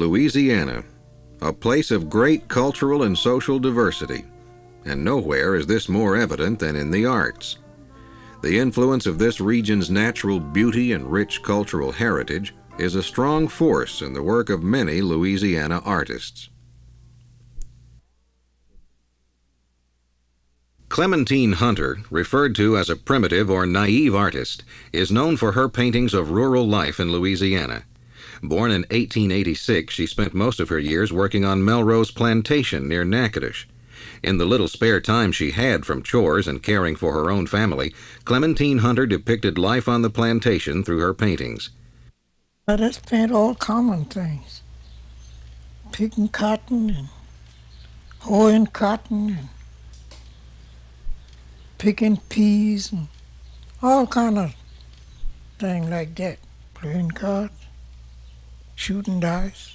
Louisiana, a place of great cultural and social diversity, and nowhere is this more evident than in the arts. The influence of this region's natural beauty and rich cultural heritage is a strong force in the work of many Louisiana artists. Clementine Hunter, referred to as a primitive or naive artist, is known for her paintings of rural life in Louisiana. Born in 1886, she spent most of her years working on Melrose Plantation near Natchitoches. In the little spare time she had from chores and caring for her own family, Clementine Hunter depicted life on the plantation through her paintings. I just paint all common things. Picking cotton and hoeing cotton and picking peas and all kind of things like that. Playing cards, shooting dice,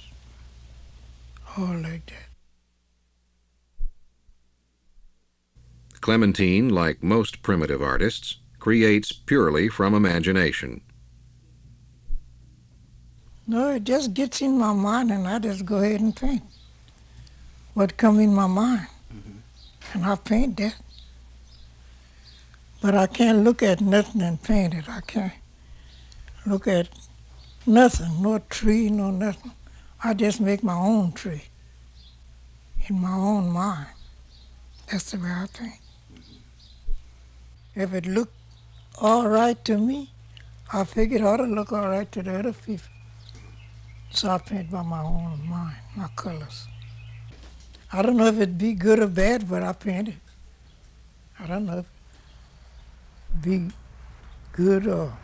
all like that. Clementine, like most primitive artists, creates purely from imagination. No, it just gets in my mind and I just go ahead and paint what come in my mind. And I paint that. But I can't look at nothing and paint it. I can't look at nothing, no tree, no nothing. I just make my own tree in my own mind. That's the way I paint. If it looked all right to me, I figure it ought to look all right to the other people. So I paint by my own mind, my colors. I don't know if it'd be good or bad, but I paint it. I don't know if it'd be good or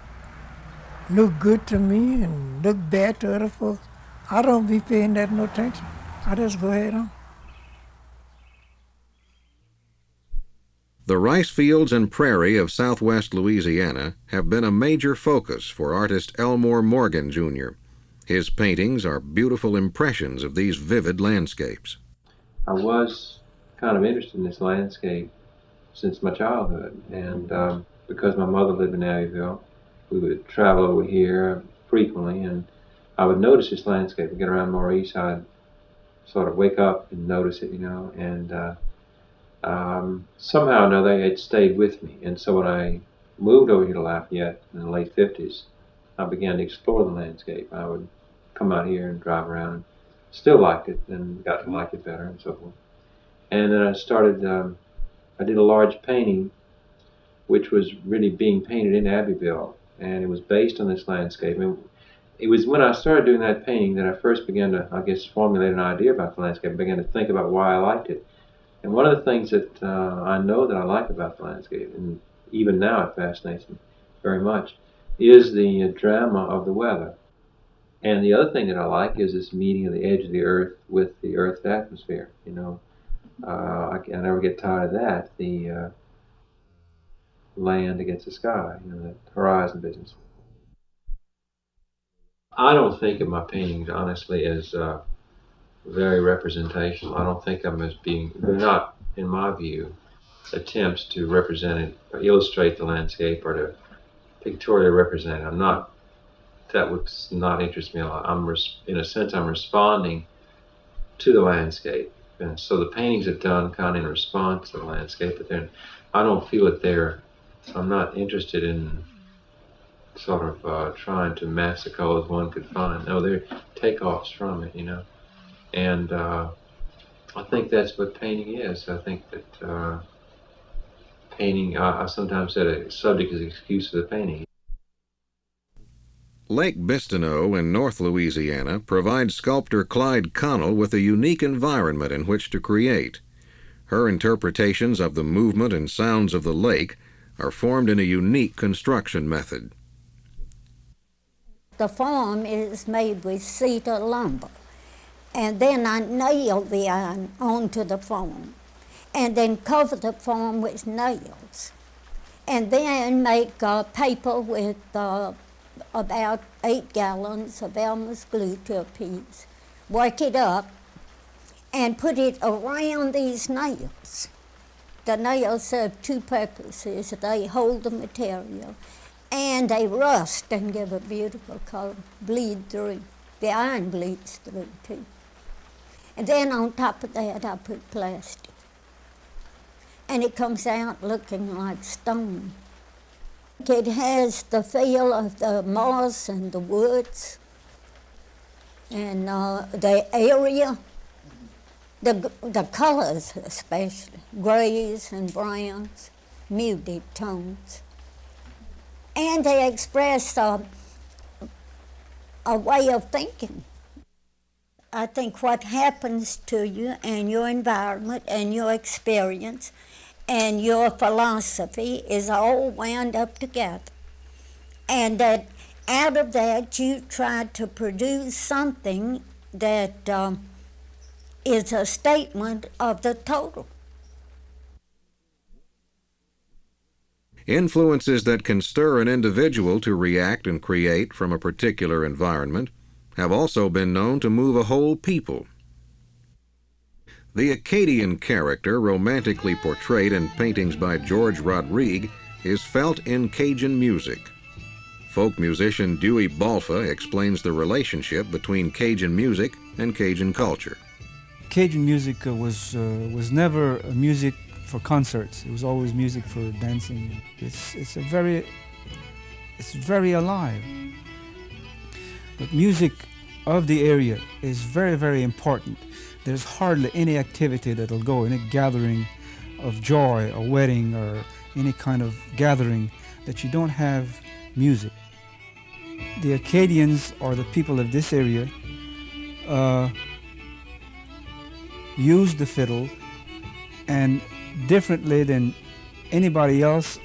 look good to me and look bad to other folks. I don't be paying that no attention. I just go ahead on. The rice fields and prairie of southwest Louisiana have been a major focus for artist Elmore Morgan, Jr. His paintings are beautiful impressions of these vivid landscapes. I was kind of interested in this landscape since my childhood, and because my mother lived in Abbeville, we would travel over here frequently, and I would notice this landscape. I'd get around Maurice, I'd sort of wake up and notice it, and somehow or another it stayed with me. And so when I moved over here to Lafayette in the late 50s, I began to explore the landscape. I would come out here and drive around, and still liked it, and got to like it better and so forth. And then I started, I did a large painting which was really being painted in Abbeville, and it was based on this landscape. And it was when I started doing that painting that I first began to, I guess, formulate an idea about the landscape. I began to think about why I liked it. And one of the things that I know that I like about the landscape, and even now it fascinates me very much, is the drama of the weather. And the other thing that I like is this meeting of the edge of the earth with the earth's atmosphere. I never get tired of that. The land against the sky, the horizon business. I don't think of my paintings, honestly, as very representational. I don't think of them as being, they're not, in my view, attempts to represent it, or illustrate the landscape, or to pictorially represent it. That would not interest me a lot. In a sense, I'm responding to the landscape. And so the paintings are done kind of in response to the landscape, but then I don't feel that I'm not interested in sort of trying to match the colors one could find. No, they're takeoffs from it, And I think that's what painting is. I think that painting, I sometimes said a subject is the excuse for the painting. Lake Bistineau in North Louisiana provides sculptor Clyde Connell with a unique environment in which to create. Her interpretations of the movement and sounds of the lake are formed in a unique construction method. The form is made with cedar lumber, and then I nail the iron onto the form, and then cover the form with nails, and then make paper with about 8 gallons of Elmer's glue to a piece, work it up, and put it around these nails. The nails serve 2 purposes. They hold the material, and they rust and give a beautiful color, bleed through. The iron bleeds through too. And then on top of that, I put plastic. And it comes out looking like stone. It has the feel of the moss and the woods and the area, the colors especially, grays and browns, muted tones. And they express a way of thinking. I think what happens to you and your environment and your experience and your philosophy is all wound up together. And that out of that you try to produce something that is a statement of the total. Influences that can stir an individual to react and create from a particular environment have also been known to move a whole people. The Acadian character, romantically portrayed in paintings by George Rodrigue, is felt in Cajun music. Folk musician Dewey Balfa explains the relationship between Cajun music and Cajun culture. Cajun music was never a music for concerts. It was always music for dancing. It's very alive. But music of the area is very, very important. There's hardly any activity that'll go, any gathering of joy, a wedding, or any kind of gathering that you don't have music. The Acadians, or the people of this area, use the fiddle, and differently than anybody else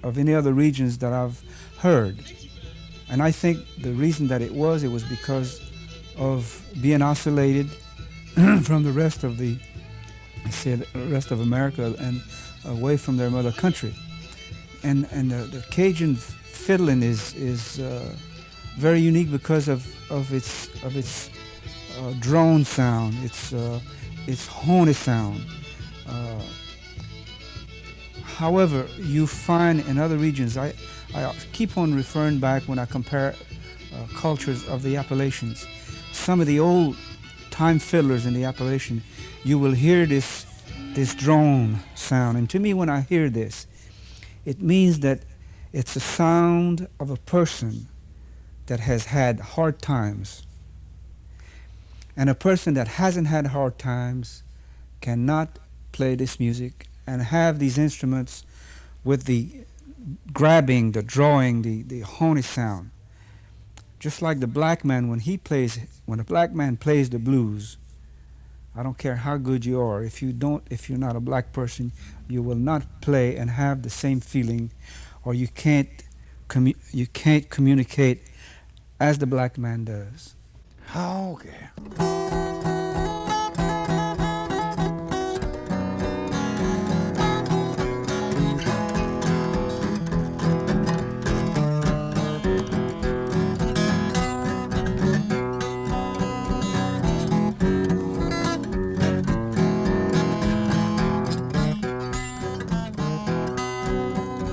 of any other regions that I've heard. And I think the reason that it was because of being isolated from the rest of the rest of America and away from their mother country. And the Cajun fiddling is very unique because of its drone sound, its horny sound. However, you find in other regions, I keep on referring back when I compare cultures of the Appalachians. Some of the old time fiddlers in the Appalachian, you will hear this drone sound. And to me, when I hear this, it means that it's a sound of a person that has had hard times. And a person that hasn't had hard times cannot play this music and have these instruments with the grabbing, the drawing, the horny sound. Just like the black man, when a black man plays the blues, I don't care how good you are, if you're not a black person, you will not play and have the same feeling, or you can't communicate as the black man does. Okay.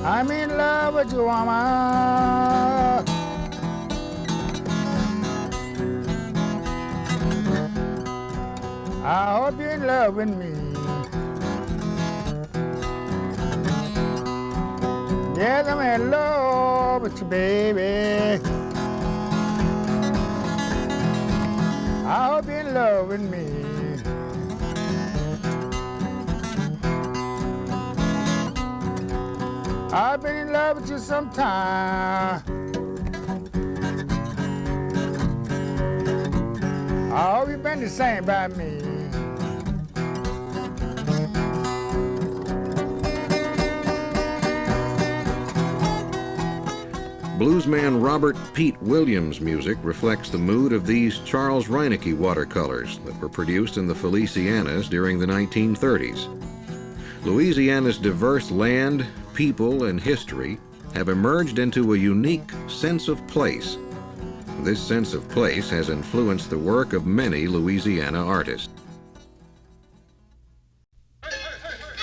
I'm in love with you, mama. I hope you're in love with me. Yes, I'm in love with you, baby. I hope you're in love with me. I've been in love with you sometime. I hope you've been the same by me. Bluesman Robert Pete Williams' music reflects the mood of these Charles Reinecke watercolors that were produced in the Felicianas during the 1930s. Louisiana's diverse land, people, and history have emerged into a unique sense of place. This sense of place has influenced the work of many Louisiana artists.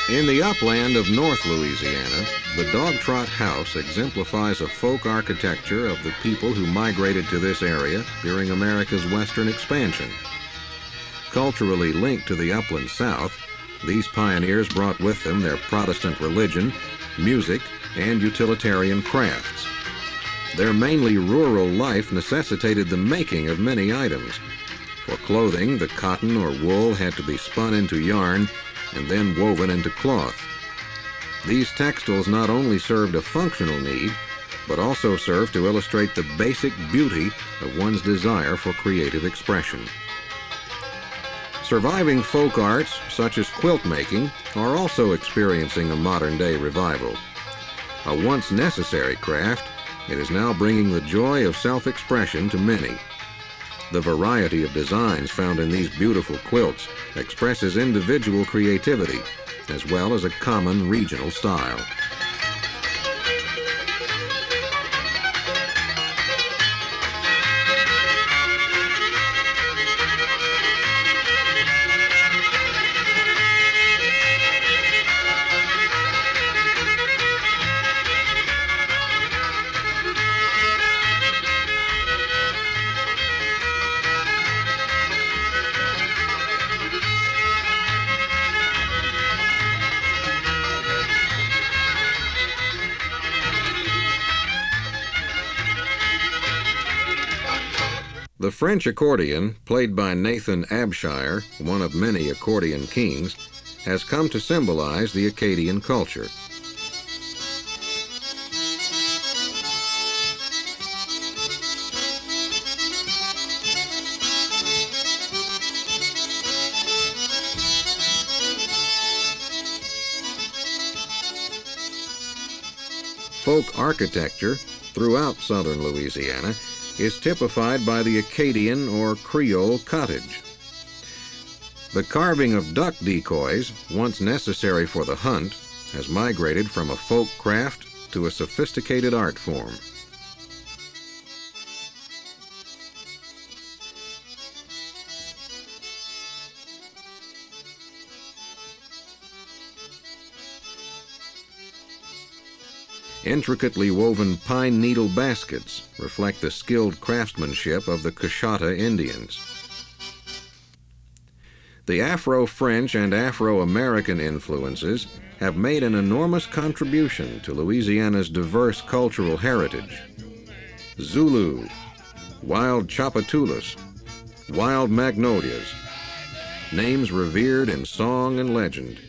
In the upland of North Louisiana, The Dog Trot House exemplifies a folk architecture of the people who migrated to this area during America's western expansion. Culturally linked to the upland South, these pioneers brought with them their Protestant religion, music, and utilitarian crafts. Their mainly rural life necessitated the making of many items. For clothing, the cotton or wool had to be spun into yarn and then woven into cloth. These textiles not only served a functional need, but also served to illustrate the basic beauty of one's desire for creative expression. Surviving folk arts, such as quilt making, are also experiencing a modern-day revival. A once necessary craft, it is now bringing the joy of self-expression to many. The variety of designs found in these beautiful quilts expresses individual creativity, as well as a common regional style. The French accordion, played by Nathan Abshire, one of many accordion kings, has come to symbolize the Acadian culture. Folk architecture throughout southern Louisiana is typified by the Acadian or Creole cottage. The carving of duck decoys, once necessary for the hunt, has migrated from a folk craft to a sophisticated art form. Intricately woven pine needle baskets reflect the skilled craftsmanship of the Coshata Indians. The Afro-French and Afro-American influences have made an enormous contribution to Louisiana's diverse cultural heritage. Zulu, wild Chapatoulas, wild magnolias, names revered in song and legend.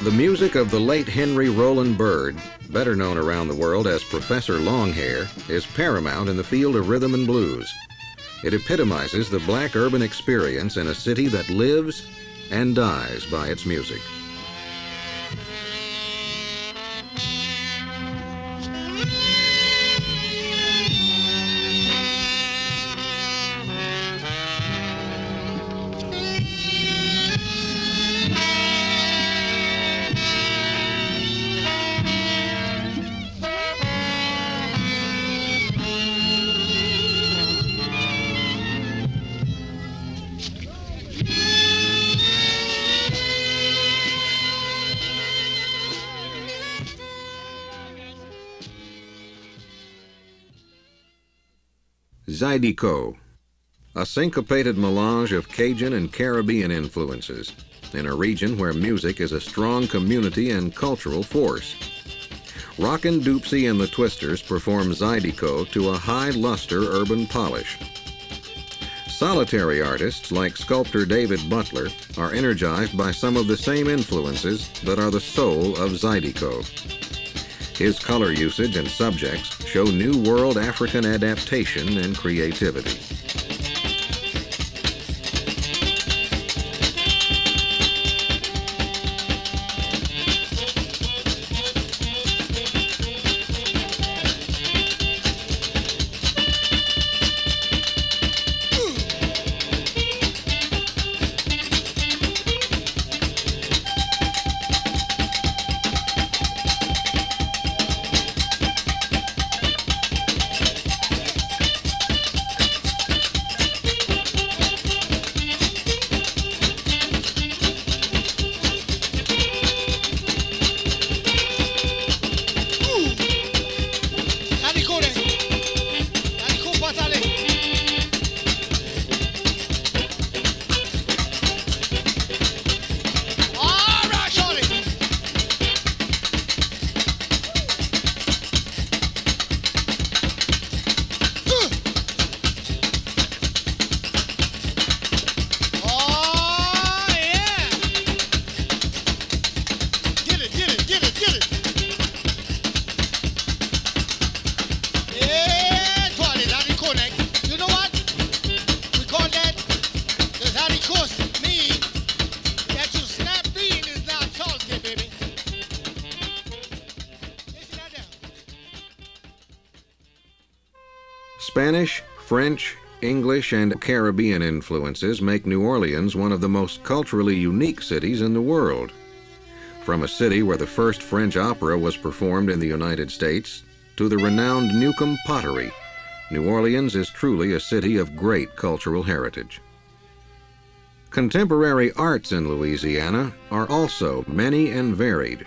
The music of the late Henry Roland Byrd, better known around the world as Professor Longhair, is paramount in the field of rhythm and blues. It epitomizes the black urban experience in a city that lives and dies by its music. Zydeco, a syncopated melange of Cajun and Caribbean influences in a region where music is a strong community and cultural force. Rockin' Doopsie and the Twisters perform Zydeco to a high luster urban polish. Solitary artists like sculptor David Butler are energized by some of the same influences that are the soul of Zydeco. His color usage and subjects show New World African adaptation and creativity. Spanish, French, English, and Caribbean influences make New Orleans one of the most culturally unique cities in the world. From a city where the first French opera was performed in the United States to the renowned Newcomb pottery, New Orleans is truly a city of great cultural heritage. Contemporary arts in Louisiana are also many and varied.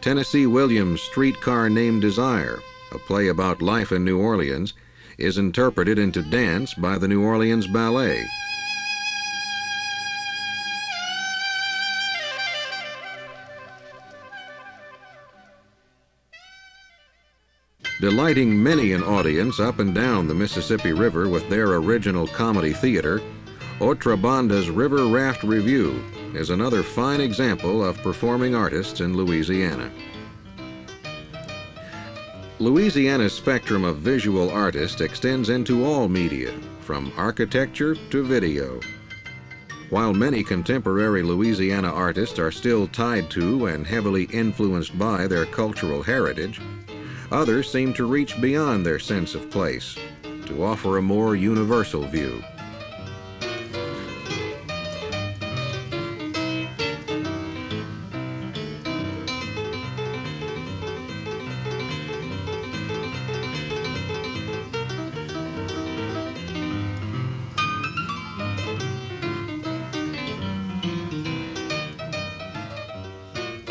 Tennessee Williams' Streetcar Named Desire, a play about life in New Orleans, is interpreted into dance by the New Orleans Ballet. Delighting many an audience up and down the Mississippi River with their original comedy theater, Otra Banda's River Raft Review is another fine example of performing artists in Louisiana. Louisiana's spectrum of visual artists extends into all media, from architecture to video. While many contemporary Louisiana artists are still tied to and heavily influenced by their cultural heritage, others seem to reach beyond their sense of place to offer a more universal view.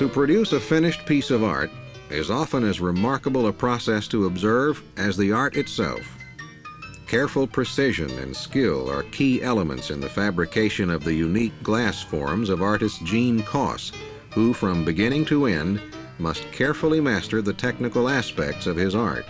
To produce a finished piece of art is often as remarkable a process to observe as the art itself. Careful precision and skill are key elements in the fabrication of the unique glass forms of artist Gene Koss, who from beginning to end must carefully master the technical aspects of his art.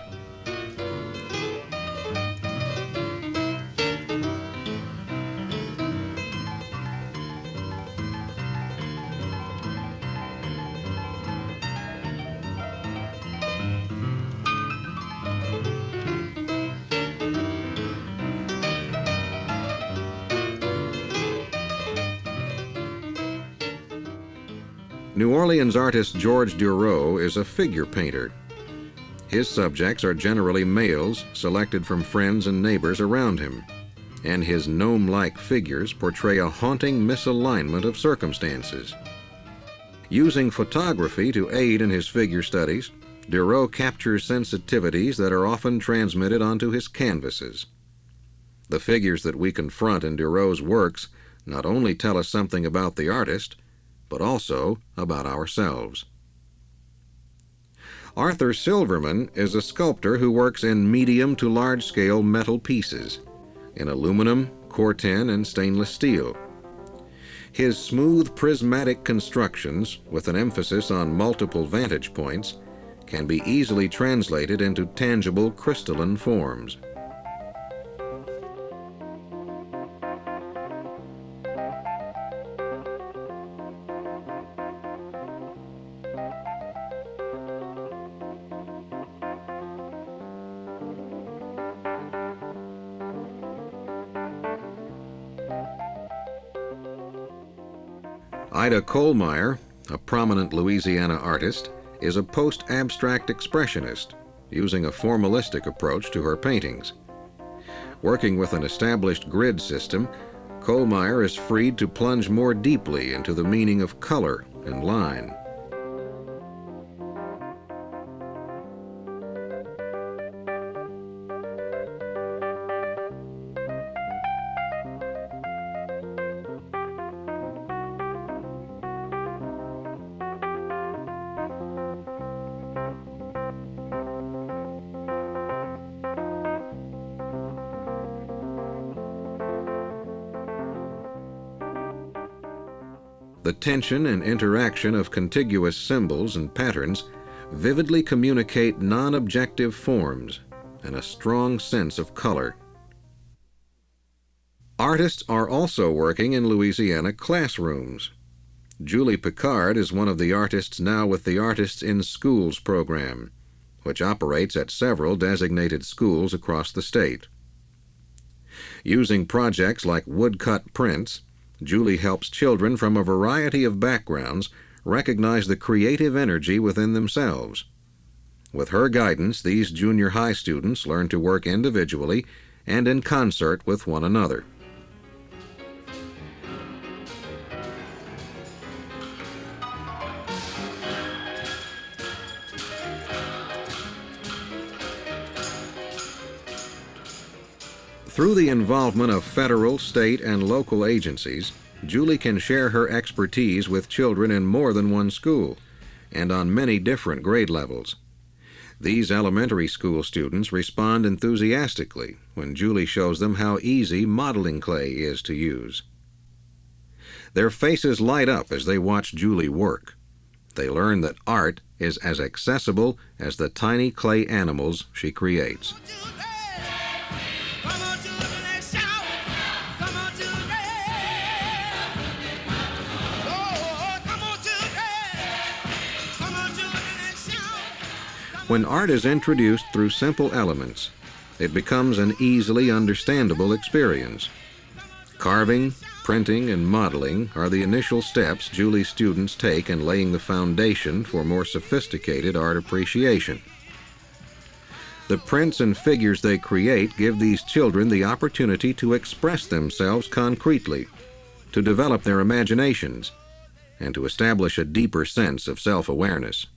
New Orleans artist George Dureau is a figure painter. His subjects are generally males selected from friends and neighbors around him, and his gnome-like figures portray a haunting misalignment of circumstances. Using photography to aid in his figure studies, Dureau captures sensitivities that are often transmitted onto his canvases. The figures that we confront in Dureau's works not only tell us something about the artist, but also about ourselves. Arthur Silverman is a sculptor who works in medium to large-scale metal pieces, in aluminum, corten, and stainless steel. His smooth prismatic constructions, with an emphasis on multiple vantage points, can be easily translated into tangible crystalline forms. Ida Kohlmeyer, a prominent Louisiana artist, is a post-abstract expressionist, using a formalistic approach to her paintings. Working with an established grid system, Kohlmeyer is freed to plunge more deeply into the meaning of color and line. The tension and interaction of contiguous symbols and patterns vividly communicate non-objective forms and a strong sense of color. Artists are also working in Louisiana classrooms. Julie Picard is one of the artists now with the Artists in Schools program, which operates at several designated schools across the state. Using projects like woodcut prints, Julie helps children from a variety of backgrounds recognize the creative energy within themselves. With her guidance, these junior high students learn to work individually and in concert with one another. Through the involvement of federal, state, and local agencies, Julie can share her expertise with children in more than one school and on many different grade levels. These elementary school students respond enthusiastically when Julie shows them how easy modeling clay is to use. Their faces light up as they watch Julie work. They learn that art is as accessible as the tiny clay animals she creates. When art is introduced through simple elements, it becomes an easily understandable experience. Carving, printing, and modeling are the initial steps Julie's students take in laying the foundation for more sophisticated art appreciation. The prints and figures they create give these children the opportunity to express themselves concretely, to develop their imaginations, and to establish a deeper sense of self-awareness.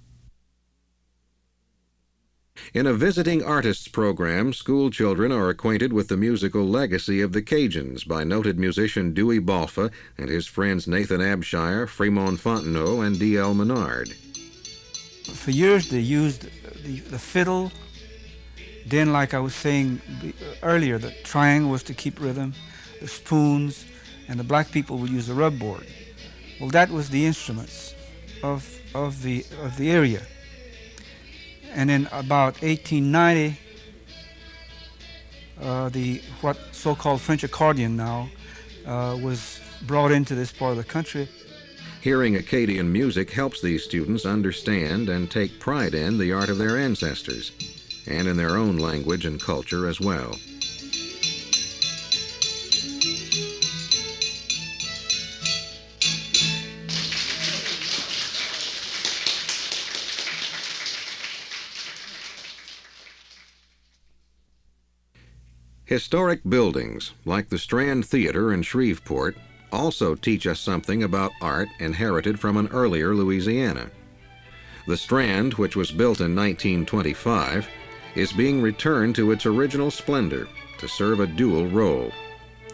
In a visiting artists program, school children are acquainted with the musical legacy of the Cajuns by noted musician Dewey Balfa and his friends Nathan Abshire, Fremont Fontenot, and D.L. Menard. For years they used the fiddle. Then, like I was saying earlier, the triangle was to keep rhythm, the spoons, and the black people would use the rub board. Well, that was the instruments of the area. And in about 1890, the what so-called French accordion now was brought into this part of the country. Hearing Acadian music helps these students understand and take pride in the art of their ancestors, and in their own language and culture as well. Historic buildings, like the Strand Theater in Shreveport, also teach us something about art inherited from an earlier Louisiana. The Strand, which was built in 1925, is being returned to its original splendor to serve a dual role,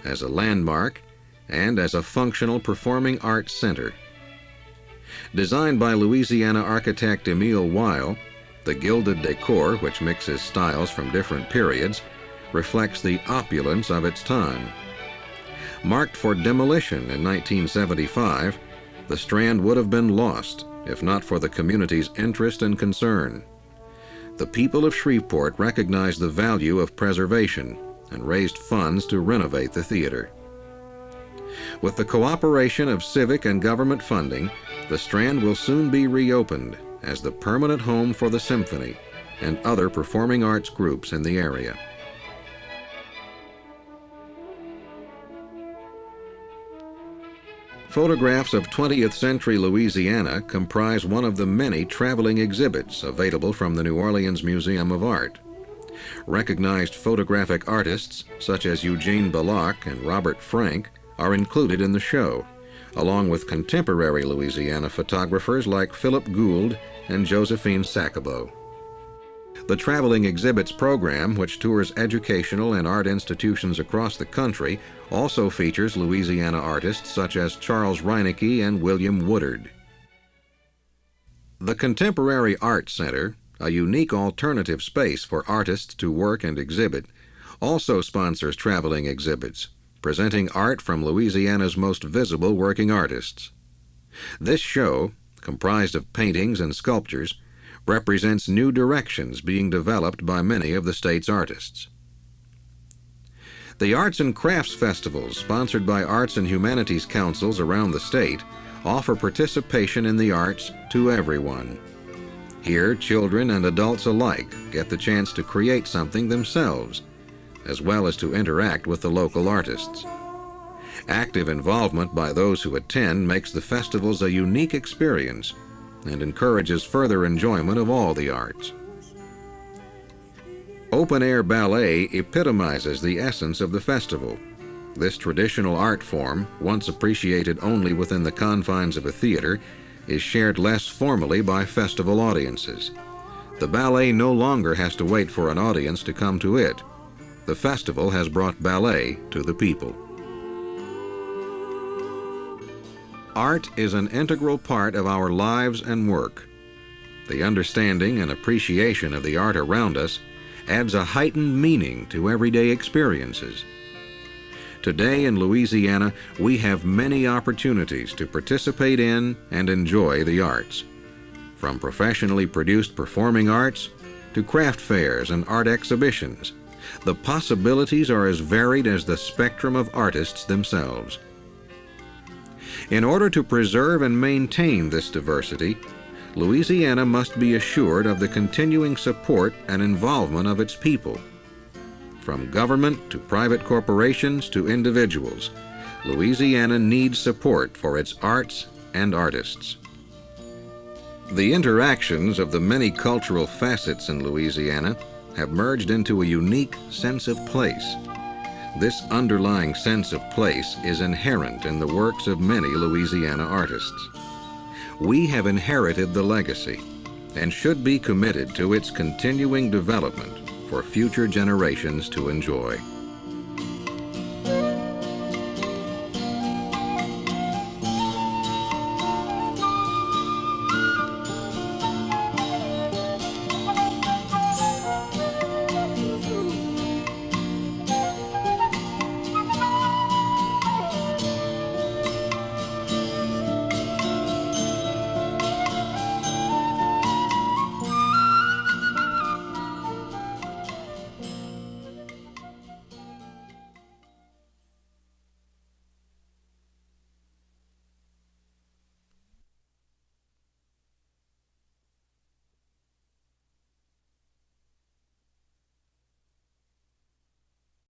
as a landmark and as a functional performing arts center. Designed by Louisiana architect Emile Weil, the gilded decor, which mixes styles from different periods, reflects the opulence of its time. Marked for demolition in 1975, the Strand would have been lost if not for the community's interest and concern. The people of Shreveport recognized the value of preservation and raised funds to renovate the theater. With the cooperation of civic and government funding, the Strand will soon be reopened as the permanent home for the symphony and other performing arts groups in the area. Photographs of 20th century Louisiana comprise one of the many traveling exhibits available from the New Orleans Museum of Art. Recognized photographic artists such as Eugene Belloc and Robert Frank are included in the show, along with contemporary Louisiana photographers like Philip Gould and Josephine Sacabo. The Traveling Exhibits program, which tours educational and art institutions across the country, also features Louisiana artists such as Charles Reinecke and William Woodard. The Contemporary Art Center, a unique alternative space for artists to work and exhibit, also sponsors traveling exhibits, presenting art from Louisiana's most visible working artists. This show, comprised of paintings and sculptures, represents new directions being developed by many of the state's artists. The Arts and Crafts Festivals, sponsored by Arts and Humanities Councils around the state, offer participation in the arts to everyone. Here, children and adults alike get the chance to create something themselves, as well as to interact with the local artists. Active involvement by those who attend makes the festivals a unique experience and encourages further enjoyment of all the arts. Open-air ballet epitomizes the essence of the festival. This traditional art form, once appreciated only within the confines of a theater, is shared less formally by festival audiences. The ballet no longer has to wait for an audience to come to it. The festival has brought ballet to the people. Art is an integral part of our lives and work. The understanding and appreciation of the art around us adds a heightened meaning to everyday experiences. Today in Louisiana, we have many opportunities to participate in and enjoy the arts. From professionally produced performing arts to craft fairs and art exhibitions, the possibilities are as varied as the spectrum of artists themselves. In order to preserve and maintain this diversity, Louisiana must be assured of the continuing support and involvement of its people. From government to private corporations to individuals, Louisiana needs support for its arts and artists. The interactions of the many cultural facets in Louisiana have merged into a unique sense of place. This underlying sense of place is inherent in the works of many Louisiana artists. We have inherited the legacy and should be committed to its continuing development for future generations to enjoy.